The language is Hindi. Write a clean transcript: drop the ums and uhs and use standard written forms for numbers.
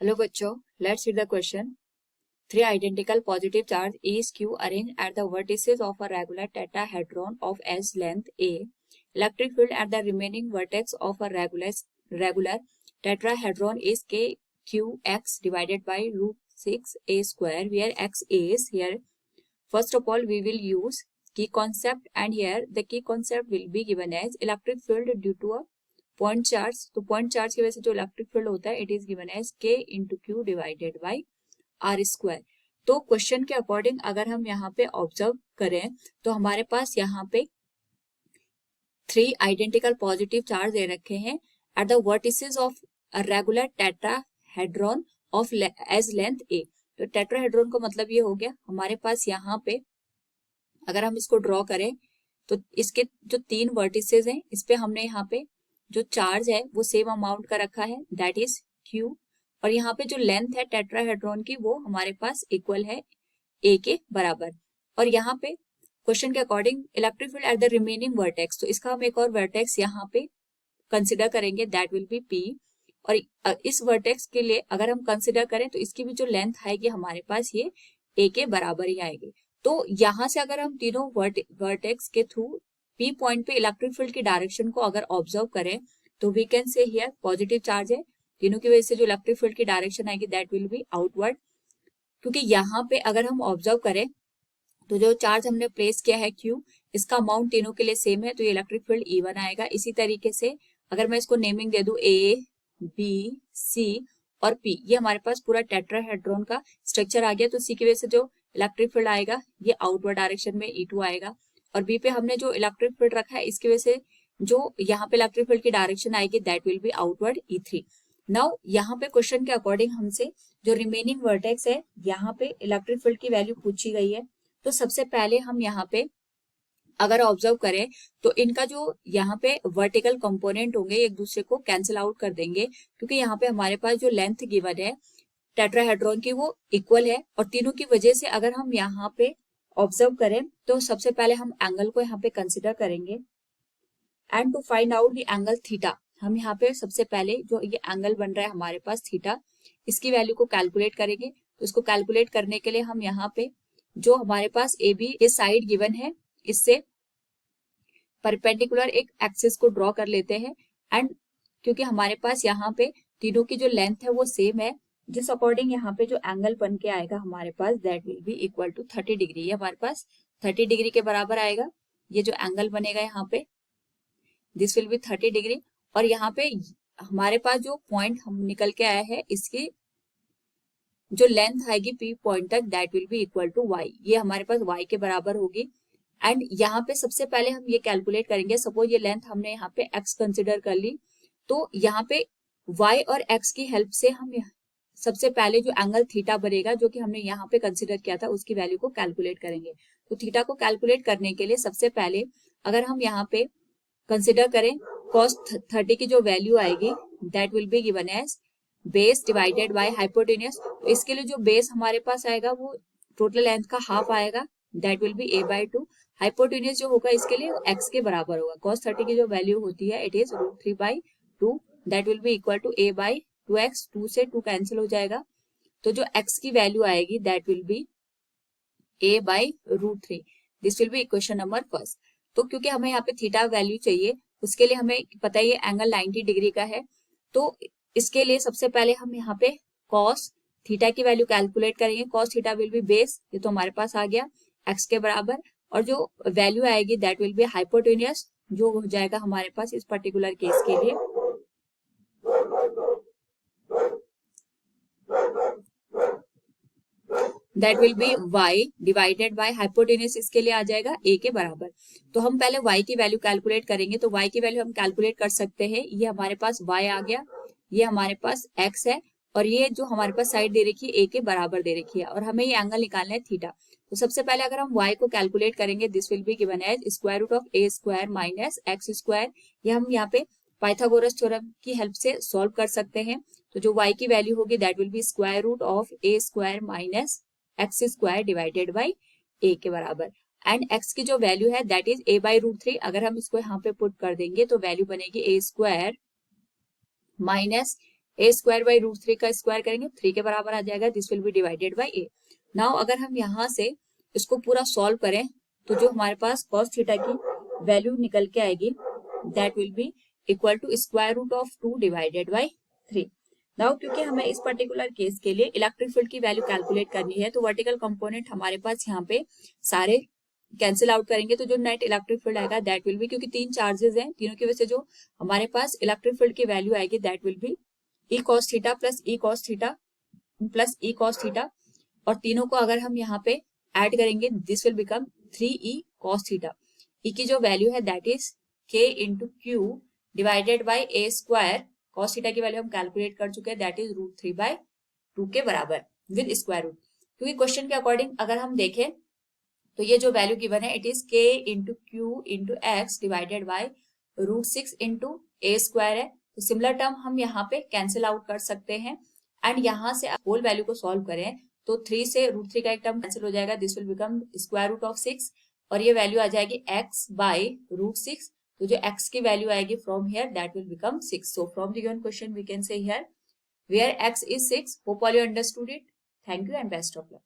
हेलो बच्चों, let's read the question. Three identical positive charge E is Q arranged at the vertices of a regular tetrahedron of S length A. Electric field at the remaining vertex of a regular tetrahedron is KQX divided by root 6 A square, where X is here. First of all, we will use key concept, and here the key concept will be given as electric field due to a point charge. तो पॉइंट चार्ज की वजह से जो इलेक्ट्रिक फील्ड होता है it is given as k into Q divided by r square. तो क्वेश्चन के अकॉर्डिंग अगर हम यहाँ पे ऑब्जर्व करें तो हमारे पास यहाँ पे 3 आइडेंटिकल पॉजिटिव चार्ज दे रखे हैं at the vertices of a regular tetrahedron of edge length a. तो टेट्राहेड्रॉन का मतलब ये हो गया हमारे पास यहाँ पे अगर हम इसको ड्रॉ करें तो इसके जो 3 वर्टिसेस हैं इस पे हमने यहाँ पे जो चार्ज है वो सेम अमाउंट का रखा है, दैट इज Q. और यहाँ पे जो लेंथ है टेट्राहेड्रॉन की वो हमारे पास इक्वल है A के बराबर. और यहाँ पे क्वेश्चन के according electric field at the remaining vertex, तो इसका हम एक और वर्टेक्स यहाँ पे कंसिडर करेंगे, दैट विल बी P. और इस वर्टेक्स के लिए अगर हम कंसिडर करें तो इसकी भी जो लेंथ आएगी हमारे पास ये A के बराबर ही आएगी. तो यहाँ से अगर हम तीनों वर्टेक्स के थ्रू P पॉइंट पे इलेक्ट्रिक फील्ड की डायरेक्शन को अगर ऑब्जर्व करें तो we can say here positive charge है, तीनों की वजह से जो इलेक्ट्रिक फील्ड की डायरेक्शन आएगी दैट विल बी आउटवर्ड. क्योंकि यहाँ पे अगर हम ऑब्जर्व करें तो जो चार्ज हमने प्लेस किया है Q, इसका अमाउंट तीनों के लिए सेम है तो ये इलेक्ट्रिक फील्ड E1 आएगा. इसी तरीके से अगर मैं इसको नेमिंग दे दूं A, B, C और P, ये हमारे पास पूरा टेट्राहेड्रॉन का स्ट्रक्चर आ गया. तो C की वजह से जो इलेक्ट्रिक फील्ड आएगा ये आउटवर्ड डायरेक्शन में E2 आएगा. और बी पे हमने जो इलेक्ट्रिक फील्ड रखा है इसकी वजह से जो यहाँ पे इलेक्ट्रिक फील्ड की डायरेक्शन आएगी that will be outward E3. Now यहाँ पे क्वेश्चन के अकॉर्डिंग हमसे जो रिमेनिंग वर्टेक्स है यहाँ पे इलेक्ट्रिक फील्ड की वैल्यू पूछी गई है. तो सबसे पहले हम यहाँ पे अगर ऑब्जर्व करें तो इनका जो यहाँ पे वर्टिकल कंपोनेंट होंगे एक दूसरे को कैंसिल आउट कर देंगे, क्योंकि यहाँ पे हमारे पास जो लेंथ गिवन है टेट्राहेड्रॉन की वो इक्वल है. और तीनों की वजह से अगर हम यहाँ पे ऑब्जर्व करें तो सबसे पहले हम एंगल को यहाँ पे कंसिडर करेंगे. And to find out the angle theta, हम यहाँ पे सबसे पहले जो ये एंगल बन रहा है हमारे पास थीटा, इसकी वैल्यू को कैलकुलेट करेंगे. तो इसको कैलकुलेट करने के लिए हम यहाँ पे जो हमारे पास ए बी ये साइड गिवन है इससे परपेंडिकुलर एक एक्सिस को ड्रॉ कर लेते हैं. एंड क्योंकि हमारे पास यहाँ पे तीनों की जो लेंथ है वो सेम है, जिस अकॉर्डिंग यहाँ पे जो एंगल बन के आएगा हमारे पास that will be equal to 30 degree. ये हमारे पास 30 डिग्री के बराबर आएगा. ये जो एंगल बनेगा यहाँ पे दिस विल बी 30 डिग्री. और यहाँ पे हमारे पास जो पॉइंट हम निकल के आया है इसकी जो लेंथ आएगी P पॉइंट तक that will be equal to Y. ये हमारे पास Y के बराबर होगी. एंड यहाँ पे सबसे पहले हम ये कैलकुलेट करेंगे. सपोज ये लेंथ हमने यहाँ पे X कंसिडर कर ली, तो यहाँ पे Y और X की हेल्प से हम सबसे पहले जो एंगल थीटा बनेगा जो कि हमने यहाँ पे कंसिडर किया था उसकी वैल्यू को कैलकुलेट करेंगे. तो थीटा को कैलकुलेट करने के लिए सबसे पहले अगर हम यहाँ पे कंसिडर करें cos 30 की जो वैल्यू आएगी that will be given as base divided by hypotenuse. तो इसके लिए जो बेस हमारे पास आएगा वो टोटल लेंथ का हाफ आएगा, that will be a/2. Hypotenuse जो होगा इसके लिए x के बराबर होगा. cos 30 की जो वैल्यू होती है it is √3/2, that will be equal to a/2x. 2 से 2 कैंसिल हो जाएगा. तो जो x की वैल्यू आएगी that will B a/√3. This will B equation number first. तो क्योंकि हमें यहाँ पे थीटा वैल्यू चाहिए उसके लिए हमें पता है ये एंगल 90 डिग्री का है. तो इसके लिए सबसे पहले हम यहाँ पे cos थीटा की वैल्यू कैलकुलेट करेंगे. cos theta will be base, ये तो हमारे पास आ गया x के बराबर. और जो वैल्यू आएगी दैट विल बी हाइपोटेन्यूज जो हो जाएगा हमारे पास इस पर्टिकुलर केस के लिए that will B y divided by hypotenuse, इसके लिए आ जाएगा a के बराबर. तो हम पहले y की वैल्यू कैलकुलेट करेंगे. तो y की वैल्यू हम कैलकुलेट कर सकते हैं. ये हमारे पास y आ गया, ये हमारे पास x है और ये जो हमारे पास साइड दे रखी है a के बराबर दे रखी है और हमें ये एंगल निकालना है थीटा. तो सबसे पहले अगर हम y को कैलकुलेट करेंगे this will be given as square root of a square minus x square. ये हम यहाँ पे पाइथागोरस थ्योरम की हेल्प से सॉल्व कर सकते हैं. तो जो y की वैल्यू होगी that will be square root of a square minus x square divided by a के बराबर. एंड x की जो वैल्यू है दैट इज a/√3. अगर हम इसको यहाँ पे पुट कर देंगे तो वैल्यू बनेगी a square minus a square by root 3 का स्क्वायर करेंगे 3 के बराबर आ जाएगा, this will be divided by a. Now अगर हम यहाँ से इसको पूरा सॉल्व करें तो जो हमारे पास cos थीटा की वैल्यू निकल के आएगी that will be equal to square root of 2 divided by 3। Now क्योंकि हमें इस पर्टिकुलर केस के लिए इलेक्ट्रिक फील्ड की वैल्यू कैलकुलेट करनी है तो वर्टिकल कंपोनेंट हमारे पास यहाँ पे सारे कैंसिल आउट करेंगे तो जो नेट इलेक्ट्रिक फील्ड आएगा दैट विल बी, क्योंकि 3 चार्जेस हैं, तीनों की वजह से जो हमारे पास इलेक्ट्रिक फील्ड की वैल्यू आएगी that will be E cos theta plus E cos theta plus E cos theta, और तीनों को अगर हम यहाँ पे ऐड करेंगे this will become 3e cos theta. E की जो वैल्यू है that is k into Q divided by a square, cos theta की वैल्यू हम कैलकुलेट कर चुके हैं दैट इज रूट 3/2 के बराबर विद स्क्वायर रूट। क्योंकि क्वेश्चन के अकॉर्डिंग अगर हम देखें तो ये जो वैल्यू गिवन है it is k into q into x divided by root 6 into a square है। तो सिमिलर टर्म हम यहाँ पे कैंसिल आउट कर सकते हैं एंड यहाँ से होल वैल्यू को सॉल्व करें तो 3 से रूट 3 का एक टर्म कैंसिल हो जाएगा, this will become square root of 6 और ये वैल्यू आ जाएगी x बाई रूट 6। तो जो x की वैल्यू आएगी from here that will become 6। So from the given question we can say here where x is 6। Hope all you understood it. Thank you and best of luck.